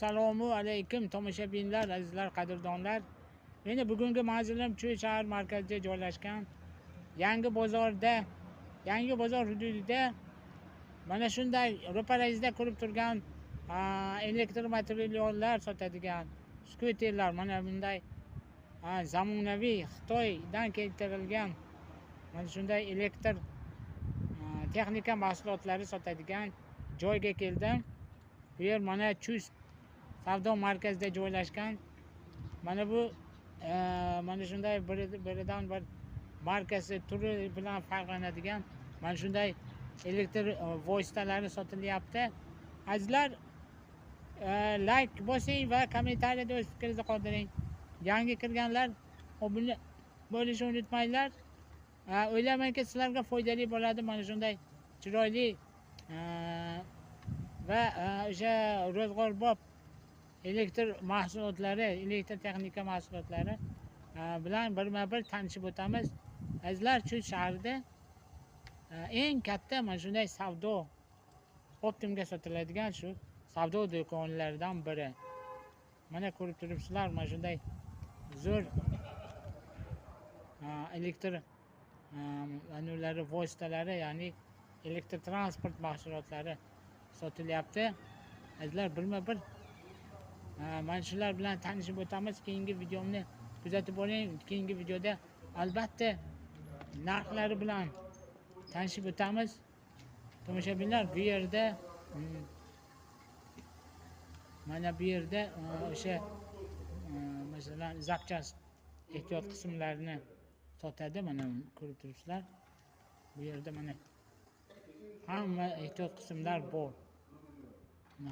Assalomu alaykum tomoshabinlar, azizlar, qadrdonlar. Meni bugungi manzilim Chuy shahar markazida joylashgan Yangi bozorda, Yangi bozor hududida mana shunday ro'parangizda ko'rib turgan elektromateriallar sotadigan skuterlar, mana bunday zamonaviy Xitoydan keltirilgan mana shunday elektr texnika mahsulotlari sotadigan joyga keldim. Bu yer mana Chuy savdo markazida joylashgan. Mana bu mana shunday biridan bir markasi turi bilan farqlanadigan mana shunday elektr vositalari sotilyapti. Azizlar, like bosing va kommentariyada o'z fikringizni qoldiring. Yangi kirganlar obuna bo'lishni unutmanglar. O'ylaymanki sizlarga foydali bo'ladi mana shunday chiroyli va o'sha ro'zg'orbob elektr mahsulotlari, elektr texnika mahsulotlari bilan birma-bir tanishib o'tamiz. Azizlar, Chuy shahrida eng katta mana shunday savdo optimga sotiladigan shu savdo do'konlaridan biri. Mana ko'rib turibsizlar, mana shunday zo'r elektr anulari vositalari, ya'ni elektr transport mahsulotlari sotilyapti. Azizlar, birma-bir mana shular bilan tanishib o'tamiz. Keyingi videomni kuzatib boring. Keyingi videoda albatta narxlari bilan tanishib o'tamiz. Tomoshabinlar, bu yerda mana bu yerda o'sha masalan zapchast ehtiyot qismlarini sotadi. Mana ko'rib turibsizlar. Bu yerda mana hamma ehtiyot qismlar bor.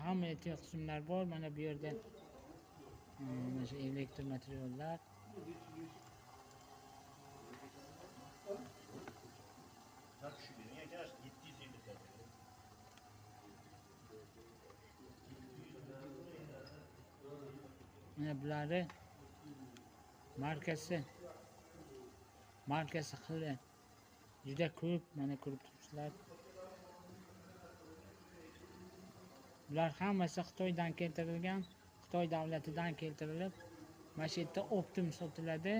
Hamma ehtiyot qismlar bor. Mana bu yerda mana shu elektr materiallar, mana bularni markasi xili juda ko'p. Mana ko'rib turibsizlar. Bular hammasi Xitoydan keltirilgan, Xitoy davlatidan keltirilib, mana shu yerda optim sotiladi.